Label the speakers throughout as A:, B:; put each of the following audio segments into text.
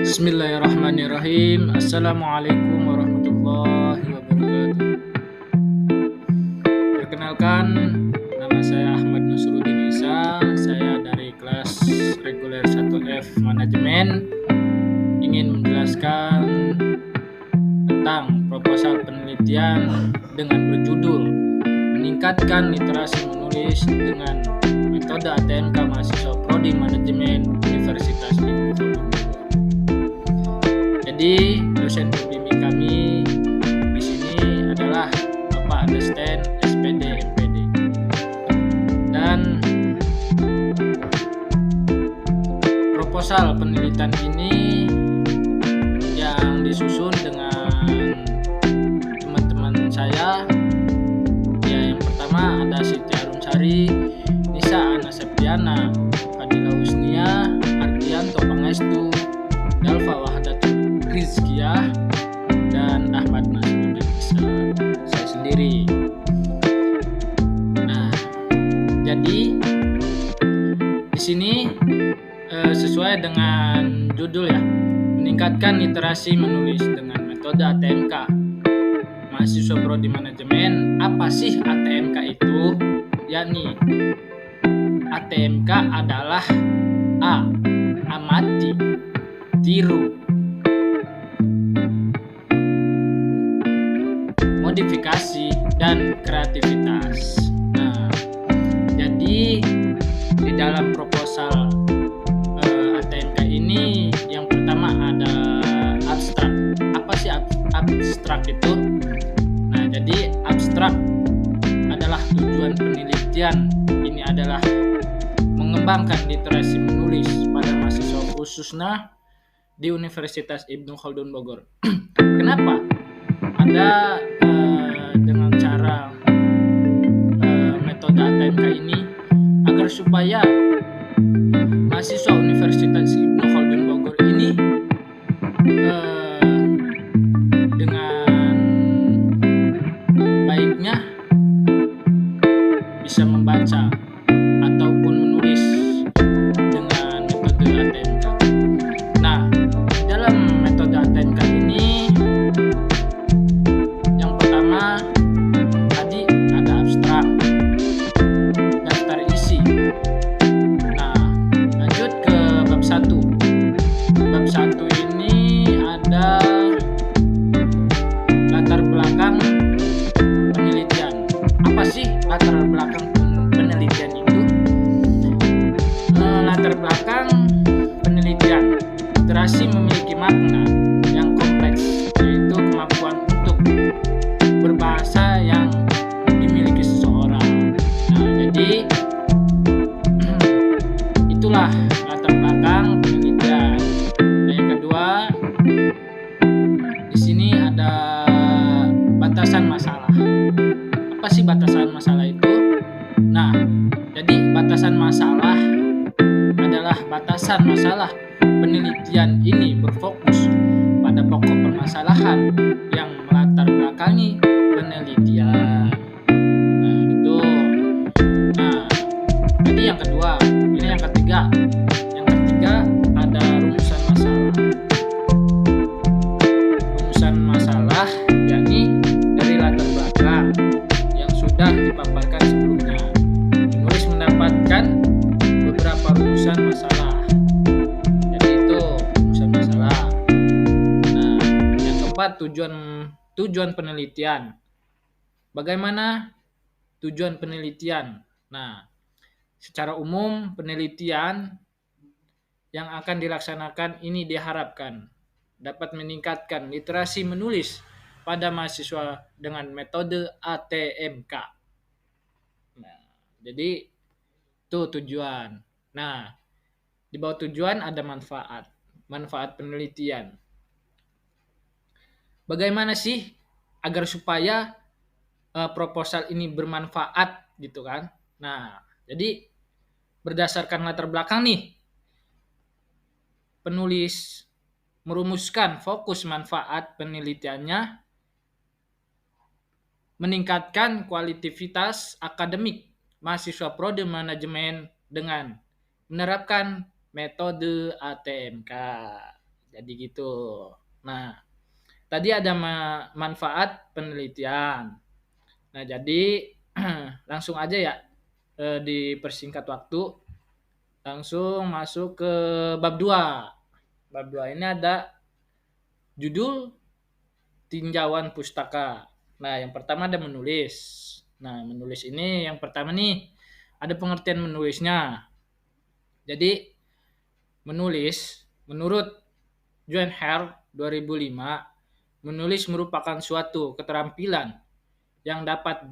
A: Bismillahirrahmanirrahim. Assalamualaikum warahmatullahi wabarakatuh. Perkenalkan, nama saya Ahmad Nusruddin Isa. Saya dari kelas reguler 1F Manajemen ingin menjelaskan tentang proposal penelitian dengan berjudul meningkatkan literasi menulis dengan metode ATMK mahasiswa Prodi Manajemen Universitas Ibnu Khaldun. Jadi dosen pembimbing kami di sini adalah Bapak Desten SPD MPD. Dan proposal penelitian ini yang disusun dengan teman-teman saya. Ya, yang pertama ada Siti Arumsari, Nisa Ana Septiana, Fadila Husnia, Ardianto Pangestu, Dalfa Wahdatul Rizkiyah, dan Ahmad Nasruddin Isa, saya sendiri. Nah, jadi di sini sesuai dengan judul ya, meningkatkan literasi menulis dengan metode ATMK mahasiswa Prodi Manajemen. Apa sih ATMK itu? Yakni ATMK adalah A. Amati, tiru, modifikasi, dan kreativitas. Nah, jadi di dalam proposal ATMK ini yang pertama ada abstrak. Apa sih abstrak itu? Nah, jadi abstrak adalah tujuan penelitian. Ini adalah mengembangkan literasi menulis pada mahasiswa khususnya di Universitas Ibnu Khaldun Bogor. Kenapa? Ada dengan cara metode ATMK ini agar supaya mahasiswa Universitas Ibnu Khaldun Bogor ini dengan baiknya bisa membaca ataupun menulis dengan metode ATMK. Nah, dalam metode ATMK ini yang pertama tadi ada abstrak, daftar isi. Nah, lanjut ke bab 1. Bab 1 ini ada latar belakang penelitian. Apa sih latar belakang penelitian itu? Latar belakang penelitian, literasi memiliki makna yang kompleks, yaitu kemampuan untuk berbahasa yang dimiliki seseorang. Nah, jadi itulah latar belakang penelitian. Dan yang kedua, di sini ada batasan masalah. Apa sih batasan masalah itu? Nah, jadi batasan masalah adalah batasan masalah penelitian ini berfokus pada pokok permasalahan yang melatar belakangi penelitian. Nah, gitu. Nah, jadi yang kedua, ini yang ketiga. Yang ketiga ada rumusan masalah. Rumusan masalah yakni dari latar belakang yang sudah dipaparkan sebelumnya. Penulis mendapatkan beberapa rumusan masalah. Jadi itu rumusan masalah. Nah, yang keempat tujuan penelitian. Bagaimana tujuan penelitian? Nah, secara umum penelitian yang akan dilaksanakan ini diharapkan dapat meningkatkan literasi menulis pada mahasiswa dengan metode ATMK. Nah, jadi itu tujuan. Nah, di bawah tujuan ada manfaat penelitian. Bagaimana sih agar supaya proposal ini bermanfaat gitu kan? Nah, jadi berdasarkan latar belakang nih, penulis merumuskan fokus manfaat penelitiannya meningkatkan kualitas akademik mahasiswa Prodi Manajemen dengan menerapkan metode ATMK. Jadi gitu. Nah, tadi ada manfaat penelitian. Nah, jadi langsung aja ya, dipersingkat waktu, langsung masuk ke bab 2. Bab 2 ini ada judul tinjauan pustaka. Nah, yang pertama ada menulis. Nah, menulis ini yang pertama nih, ada pengertian menulisnya. Jadi, menulis menurut John Hare 2005, menulis merupakan suatu keterampilan yang dapat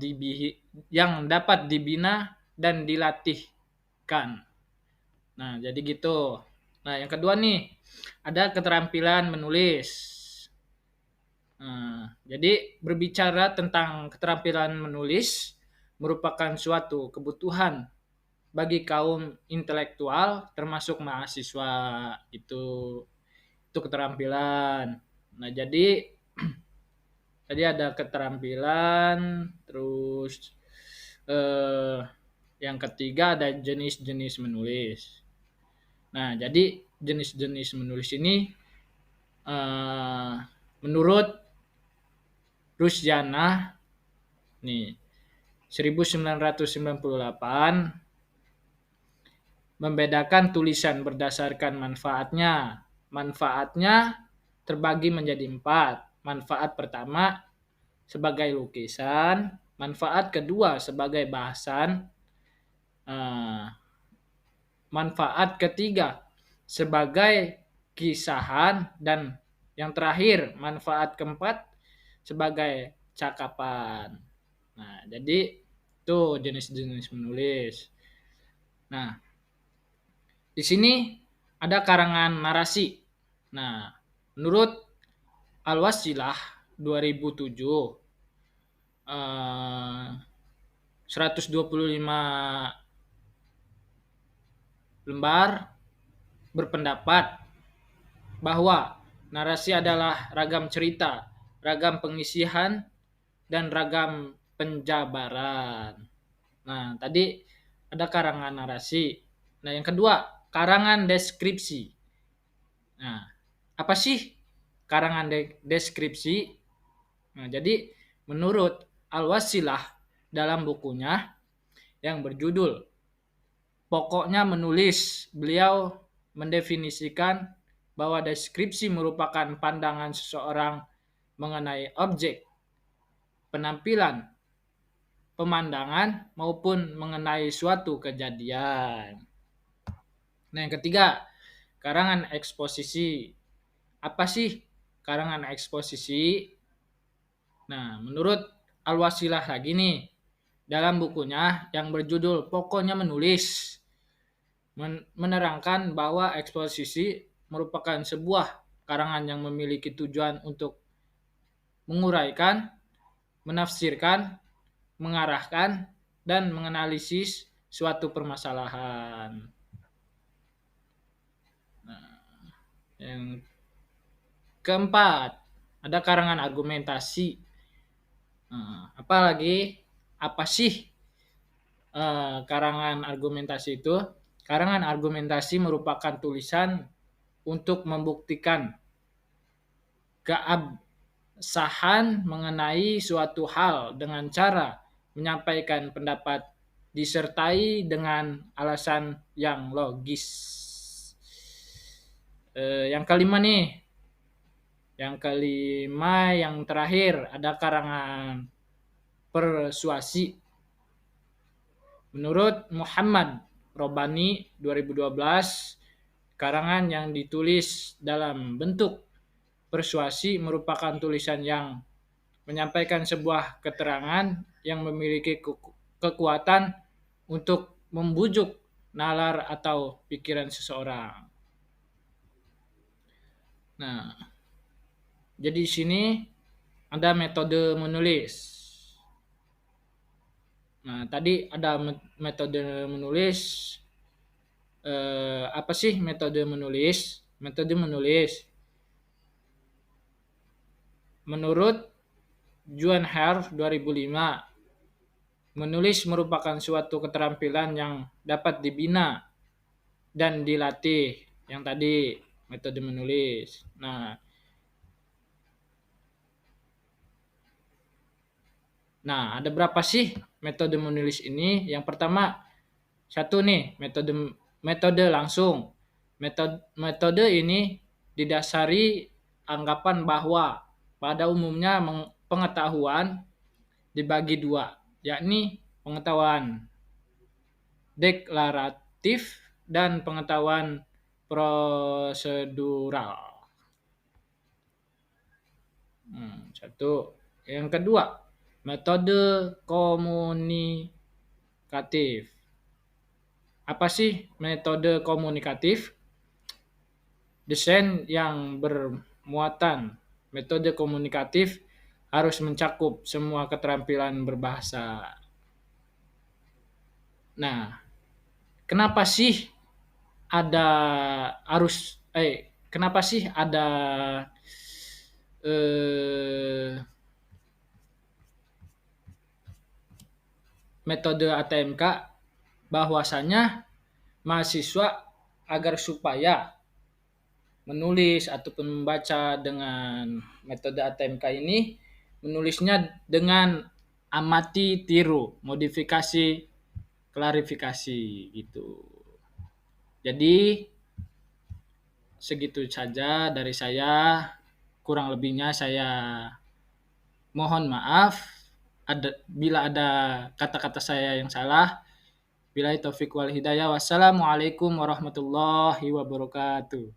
A: dibina dan dilatihkan. Nah, jadi gitu. Nah, yang kedua nih, ada keterampilan menulis. Nah, jadi berbicara tentang keterampilan menulis merupakan suatu kebutuhan bagi kaum intelektual termasuk mahasiswa. Itu keterampilan. Nah, jadi tadi ada keterampilan, terus eh, yang ketiga ada jenis-jenis menulis. Nah, jadi jenis-jenis menulis ini menurut Rusjana nih 1998 membedakan tulisan berdasarkan manfaatnya. Manfaatnya terbagi menjadi 4. Manfaat pertama sebagai lukisan, manfaat kedua sebagai bahasan, manfaat ketiga sebagai kisahan, dan yang terakhir manfaat keempat sebagai cakapan. Nah, jadi itu jenis-jenis menulis. Nah, di sini ada karangan narasi. Nah, menurut Al-Wasilah 2007, 125 lembar berpendapat bahwa narasi adalah ragam cerita, ragam pengisian, dan ragam penjabaran. Nah, tadi ada karangan narasi. Nah, yang kedua, karangan deskripsi. Nah, apa sih karangan deskripsi? Nah, jadi menurut Al-Wasilah dalam bukunya yang berjudul Pokoknya Menulis, beliau mendefinisikan bahwa deskripsi merupakan pandangan seseorang mengenai objek, penampilan, pemandangan, maupun mengenai suatu kejadian. Nah, yang ketiga, karangan eksposisi. Apa sih karangan eksposisi? Nah, menurut Al-Wasilah lagi nih, dalam bukunya yang berjudul Pokoknya Menulis, menerangkan bahwa eksposisi merupakan sebuah karangan yang memiliki tujuan untuk menguraikan, menafsirkan, mengarahkan, dan menganalisis suatu permasalahan. Nah, yang keempat, ada karangan argumentasi. Apa sih karangan argumentasi itu? Karangan argumentasi merupakan tulisan untuk membuktikan keabsahan mengenai suatu hal dengan cara menyampaikan pendapat disertai dengan alasan yang logis. Yang kelima nih, yang terakhir ada karangan persuasi. Menurut Muhammad Robani 2012, karangan yang ditulis dalam bentuk persuasi merupakan tulisan yang menyampaikan sebuah keterangan yang memiliki kekuatan untuk membujuk nalar atau pikiran seseorang. Nah, jadi di sini ada metode menulis. Nah, tadi ada metode menulis. Apa sih metode menulis? Metode menulis menurut John Hare 2005, menulis merupakan suatu keterampilan yang dapat dibina dan dilatih. Yang tadi metode menulis. Nah, ada berapa sih metode menulis ini? Yang pertama, satu nih, metode metode langsung. Metode ini didasari anggapan bahwa pada umumnya pengetahuan dibagi dua, yakni pengetahuan deklaratif dan pengetahuan prosedural. Satu. Yang kedua, metode komunikatif. Apa sih metode komunikatif? Desain yang bermuatan metode komunikatif harus mencakup semua keterampilan berbahasa. Nah, kenapa sih ada kenapa sih ada metode ATMK? Bahwasanya mahasiswa agar supaya menulis ataupun membaca dengan metode ATMK ini, menulisnya dengan amati, tiru, modifikasi, klarifikasi gitu. Jadi segitu saja dari saya. Kurang lebihnya saya mohon maaf bila ada kata-kata saya yang salah. Billahi taufiq wal hidayah. Wassalamualaikum warahmatullahi wabarakatuh.